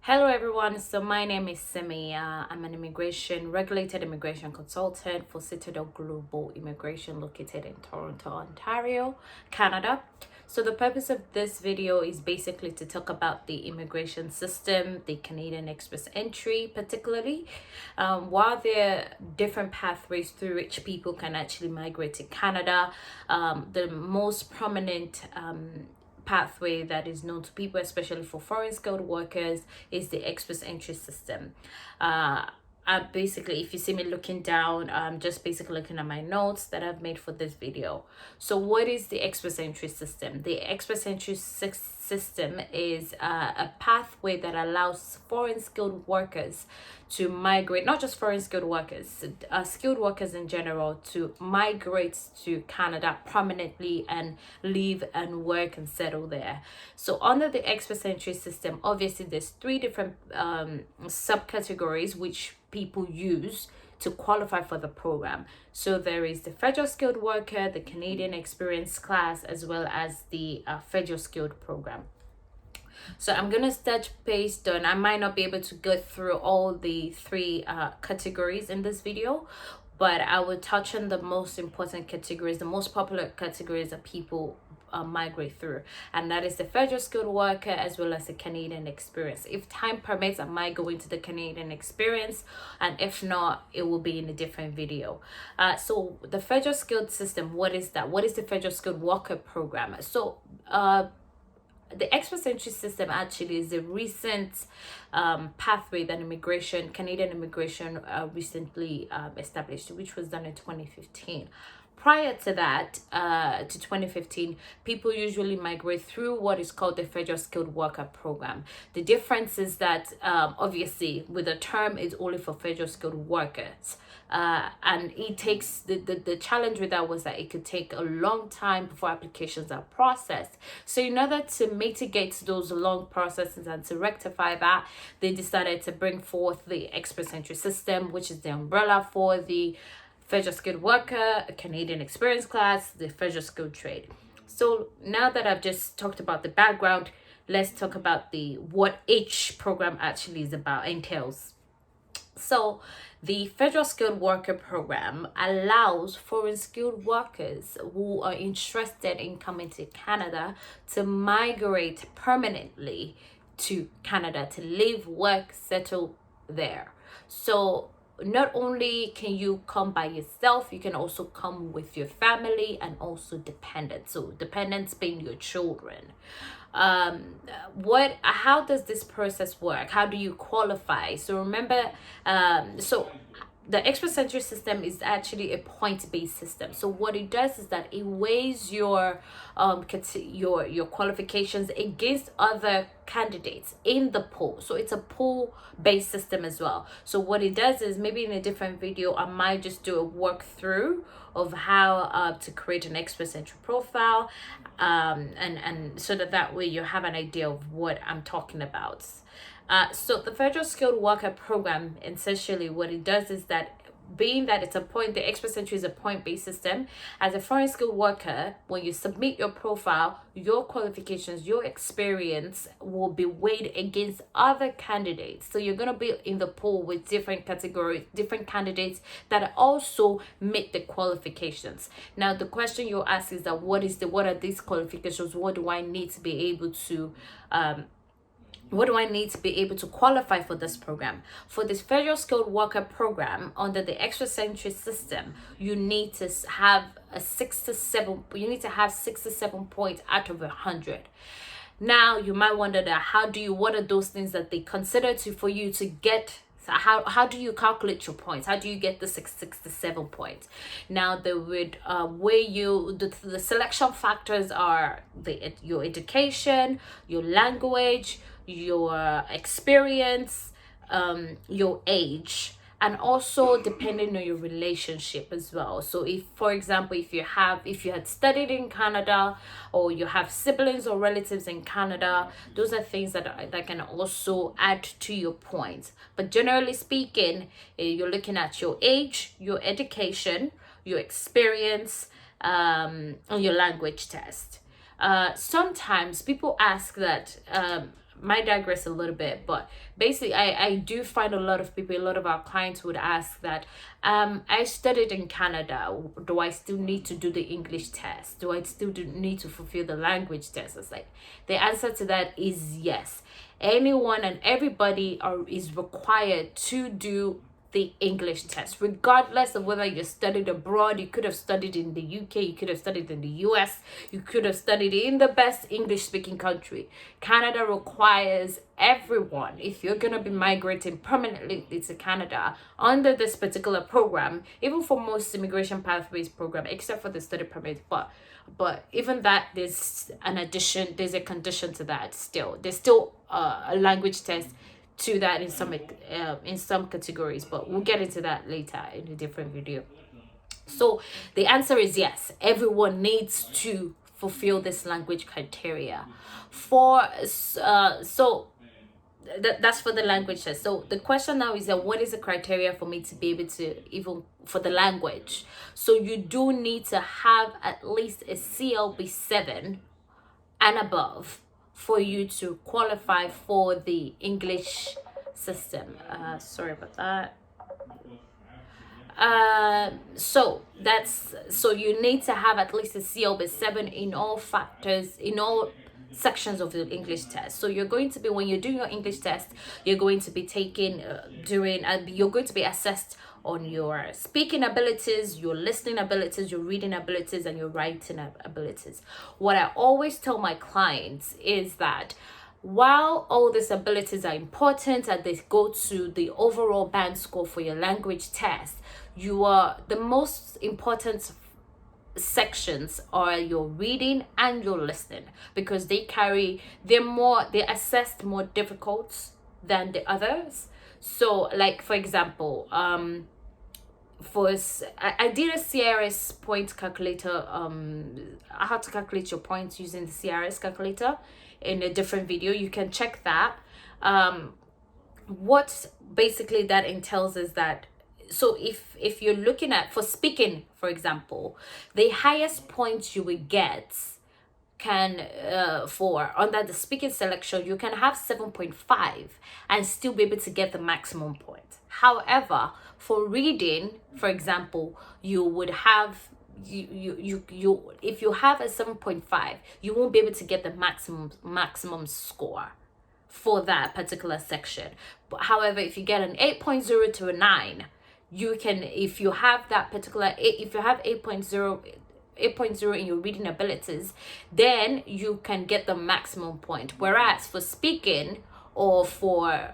Hello everyone, so my name is Simi. I'm an regulated immigration consultant for Citadel Global Immigration located in Toronto, Ontario, Canada. So the purpose of this video is basically to talk about the immigration system, the Canadian Express Entry particularly. While there are different pathways through which people can actually migrate to Canada, the most prominent pathway that is known to people, especially for foreign skilled workers, is the express entry system. Basically, if you see me looking down, I'm just basically looking at my notes that I've made for this video. So what is the express entry system? The express entry system is a pathway that allows foreign skilled workers to migrate, not just foreign skilled workers, skilled workers in general, to migrate to Canada permanently and live and work and settle there. So under the express entry system, obviously there's three different subcategories which people use to qualify for the program. So there is the federal skilled worker, the Canadian experience class, as well as the federal skilled program. So I'm gonna start based on, I might not be able to go through all the three categories in this video, but I will touch on the most important categories, the most popular categories that people migrate through, and that is the federal skilled worker as well as the Canadian experience. If time permits, I might go into the Canadian experience, and if not, it will be in a different video. So the federal skilled system, what is that? What is the federal skilled worker program? So the express entry system actually is a recent pathway that Canadian immigration recently established, which was done in 2015. Prior to that, to 2015, people usually migrate through what is called the federal skilled worker program. The difference is that obviously with the term it's only for federal skilled workers. And it takes the challenge with that was that it could take a long time before applications are processed. So in order to mitigate those long processes and to rectify that, they decided to bring forth the express entry system, which is the umbrella for the federal skilled worker, a Canadian experience class, the federal skilled trade. So now that I've just talked about the background, let's talk about what each program actually is about, entails. So the federal skilled worker program allows foreign skilled workers who are interested in coming to Canada to migrate permanently to Canada, to live, work, settle there. So not only can you come by yourself, you can also come with your family and also dependents. So dependents being your children. How does this process work? How do you qualify? So remember, the express entry system is actually a point-based system. So what it does is that it weighs your qualifications against other candidates in the pool. So it's a pool-based system as well. So what it does is, maybe in a different video, I might just do a walkthrough of how to create an express entry profile, and so that way you have an idea of what I'm talking about. So the federal skilled worker program, essentially what it does is that, being that the express entry is a point-based system, as a foreign skilled worker, when you submit your profile, your qualifications, your experience will be weighed against other candidates. So you're going to be in the pool with different categories, different candidates that also meet the qualifications. Now the question you ask is that what are these qualifications? What do I need to be able to qualify for this program? For this federal skilled worker program under the express entry system, you need to have 6 to 7 points out of 100. Now you might wonder that what are those things that they consider for you to get. So how do you calculate your points? How do you get the 6 to 7 points? Now they would weigh you. The selection factors are your education, your language, your experience, your age, and also depending on your relationship as well. So if, for example, if you had studied in Canada, or you have siblings or relatives in Canada, those are things that can also add to your points. But generally speaking, you're looking at your age, your education, your experience, and your language test. Sometimes people ask that might digress a little bit, but basically I do find a lot of people, a lot of our clients would ask that, I studied in Canada, do I still need to do the English test? Do I still need to fulfill the language test? It's like, the answer to that is yes. Anyone and everybody is required to do the English test, regardless of whether you studied abroad. You could have studied in the UK, you could have studied in the US, you could have studied in the best English speaking country. Canada requires everyone, if you're going to be migrating permanently to Canada under this particular program, even for most immigration pathways program, except for the study permit, but even that, there's a condition to that. Still, there's still a language test to that in some categories, but we'll get into that later in a different video. So the answer is yes, everyone needs to fulfill this language criteria that's for the language test. So the question now is that what is the criteria for me to be able to, even for the language? So you do need to have at least a CLB 7 and above for you to qualify for the English system. Sorry about that. So you need to have at least a CLB 7 in all sections of the English test. So you're going to be, when you're doing your English test, you're going to be you're going to be assessed on your speaking abilities, your listening abilities, your reading abilities, and your writing abilities. What I always tell my clients is that while all these abilities are important and they go to the overall band score for your language test, the most important sections are your reading and your listening, because they're assessed more difficult than the others. So like, for example, I did a CRS point calculator, how to calculate your points using the CRS calculator in a different video. You can check that. What basically that entails is that, so if you're looking at, for speaking, for example, the highest points you will get for under the speaking selection, you can have 7.5 and still be able to get the maximum point. However, for reading, for example, you would have if you have a 7.5, you won't be able to get the maximum score for that particular section. But however, if you get an 8.0 to a 9, you can, if you have that particular, if you have 8.0 in your reading abilities, then you can get the maximum point. Whereas for speaking or for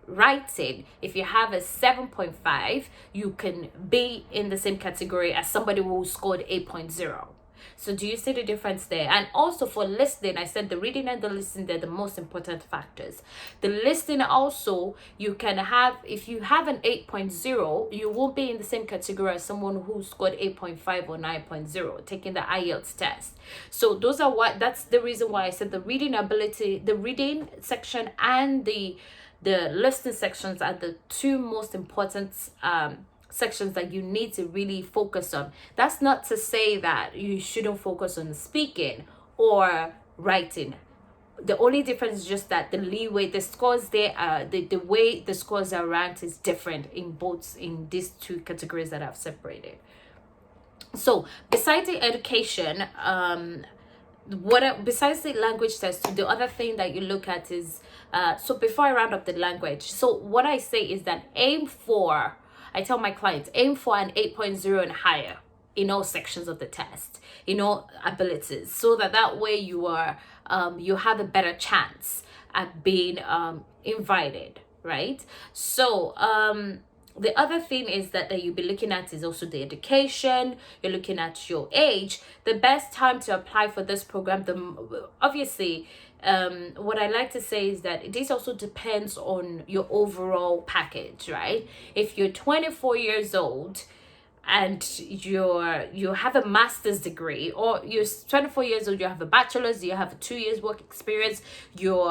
writing, if you have a 7.5, you can be in the same category as somebody who scored 8.0. So do you see the difference there? And also for listening, I said the reading and the listening, they're the most important factors. The listening also, you can have, if you have an 8.0, you won't be in the same category as someone who scored 8.5 or 9.0 taking the IELTS test. So that's the reason why I said the reading ability, the reading section and the listening sections are the two most important sections that you need to really focus on. That's not to say that you shouldn't focus on speaking or writing. The only difference is just that the leeway, the scores there, the way the scores are ranked is different in these two categories that I've separated. So besides the education, besides the language test, the other thing that you look at is so before I round up the language, so what I say is that I tell my clients, aim for an 8.0 and higher in all sections of the test, in all abilities, so that way you have a better chance at being invited, right? So the other thing is that you'll be looking at is also the education. You're looking at your age. The best time to apply for this program, obviously, what I like to say is that this also depends on your overall package, right? If you're 24 years old and you have a master's degree, or you're 24 years old, you have a bachelor's, you have 2 years work experience, your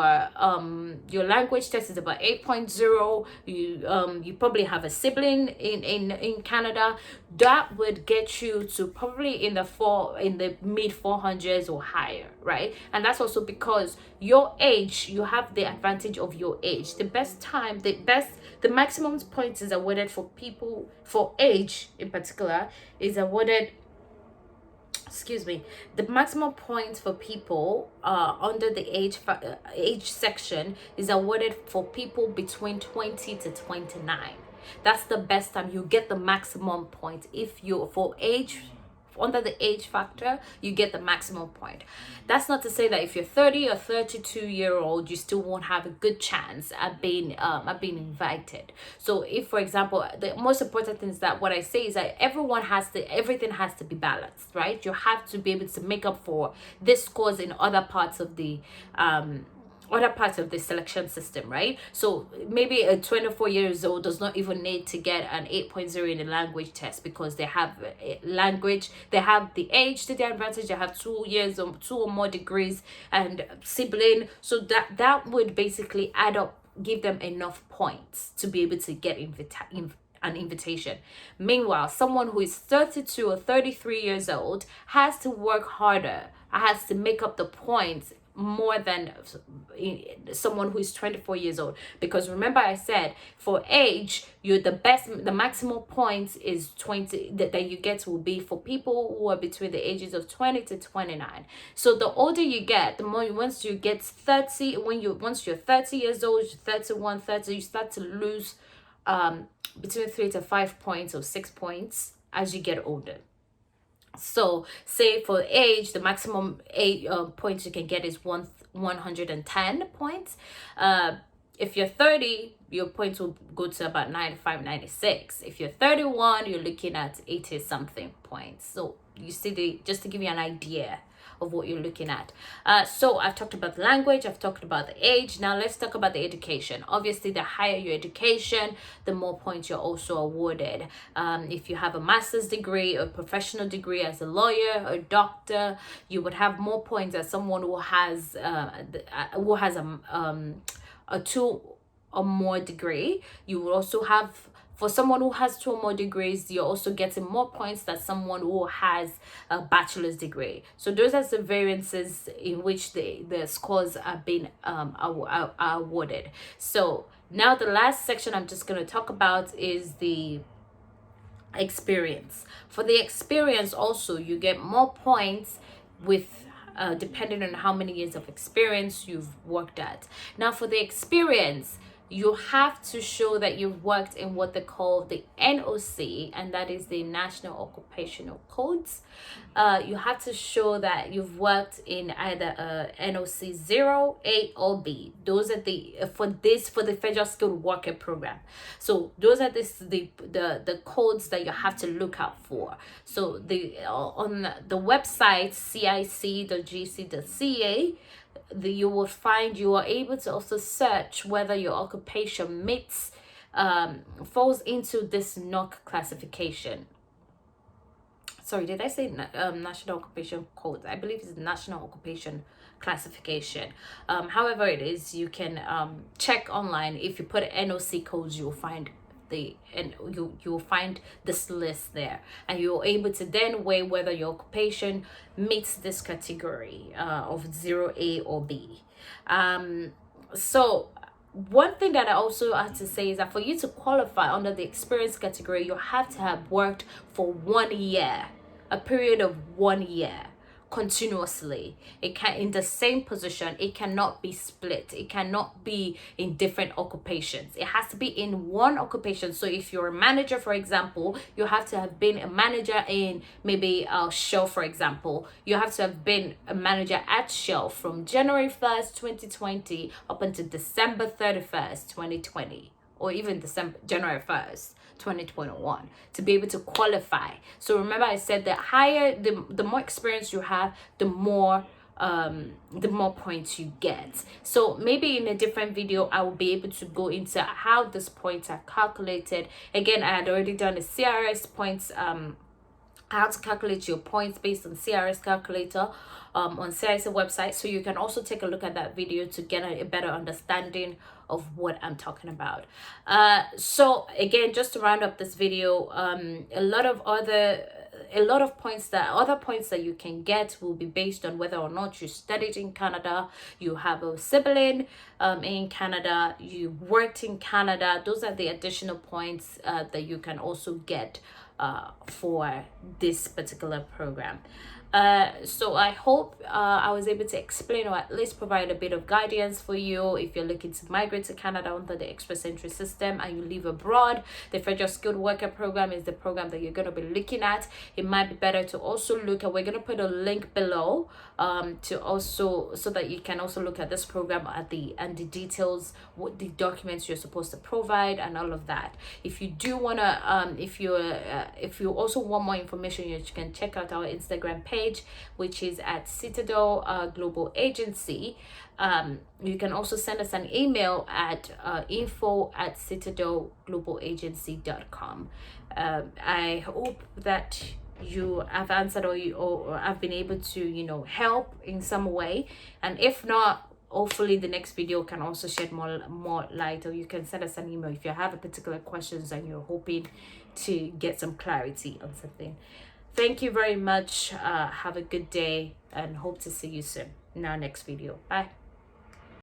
language test is about 8.0, you probably have a sibling in Canada, that would get you to probably in the mid 400s or higher, right? And that's also because your age, you have the advantage of your age. The maximum points is awarded for people for age in particular is awarded, excuse me, the maximum points for people under the age section is awarded for people between 20 to 29. That's the best time you get the maximum point. If you for age under the age factor, you get the maximum point. That's not to say that if you're 30 or 32-year-old, you still won't have a good chance at being invited. So if, for example, the most important thing is that what I say is that everything has to be balanced, right? You have to be able to make up for this scores in other parts of the selection system, right? So maybe a 24 years old does not even need to get an 8.0 in the language test because they have language, they have the age to their advantage, they have 2 years or 2 or more degrees and sibling, so that would basically add up, give them enough points to be able to get an invitation. Meanwhile, someone who is 32 or 33 years old has to work harder, has to make up the points more than someone who is 24 years old, because remember I said for age, the maximum points is 20 that you get will be for people who are between the ages of 20 to 29. So the older you get, the more, once you get 30, once you're 30 years old, 31, 30, you start to lose between 3 to 5 points or 6 points as you get older. So say for age, the maximum points you can get is 110 points. If you're 30, your points will go to about 95, 96. If you're 31, you're looking at 80 something points. So you see, just to give you an idea of what you're looking at. So I've talked about the language, I've talked about the age. Now let's talk about the education. Obviously, the higher your education, the more points you're also awarded. If you have a master's degree or professional degree as a lawyer or doctor, you would have more points than someone who has a 2 or more degree. You will also have, for someone who has 2 or more degrees, you're also getting more points than someone who has a bachelor's degree. So those are the variances in which the scores are being are awarded. So now the last section I'm just going to talk about is the experience. For the experience also, you get more points with depending on how many years of experience you've worked at. Now for the experience, you have to show that you've worked in what they call the NOC, and that is the National Occupational Codes. You have to show that you've worked in either NOC 0, A, or B. Those are for the Federal Skilled Worker Program. So those are the codes that you have to look out for. So on the website cic.gc.ca, you will find you are able to also search whether your occupation falls into this NOC classification. Sorry, did I say National Occupation Code? I believe it's National Occupation Classification. However it is, you can check online. If you put NOC codes, you'll find you'll find this list there, and you're able to then weigh whether your occupation meets this category of 0A or B. So one thing that I also have to say is that for you to qualify under the experience category, you have to have worked for 1 year, a period of 1 year continuously. It can in the same position. It cannot be split. It cannot be in different occupations. It has to be in one occupation. So if you're a manager, for example, you have to have been a manager in maybe Shell, for example. You have to have been a manager at Shell from January 1st 2020 up until December 31st 2020, or even January 1st 2021 to be able to qualify. So remember I said that the more experience you have, the more the more points you get. So maybe in a different video I will be able to go into how these points are calculated. Again, I had already done a CRS points, how to calculate your points based on CRS calculator on CIS website, so you can also take a look at that video to get a better understanding of what I'm talking about. So again, just to round up this video, a lot of other points that you can get will be based on whether or not you studied in Canada, you have a sibling in Canada, you worked in Canada. Those are the additional points that you can also get for this particular program. So I hope I was able to explain, or at least provide a bit of guidance for you if you're looking to migrate to Canada under the express entry system and you live abroad. The Federal Skilled Worker Program is the program that you're going to be looking at. It might be better to also look at, we're going to put a link below to also, so that you can also look at this program at the details, what the documents you're supposed to provide and all of that. If you do want to if you also want more information, you can check out our Instagram page, which is at Citadel Global Agency. You can also send us an email at info@citadelglobalagency.com. I hope that you have answered, or have been able to help in some way, and if not, hopefully the next video can also shed more light, or you can send us an email if you have a particular questions and you're hoping to get some clarity on something. Thank you very much. Have a good day and hope to see you soon in our next video. Bye.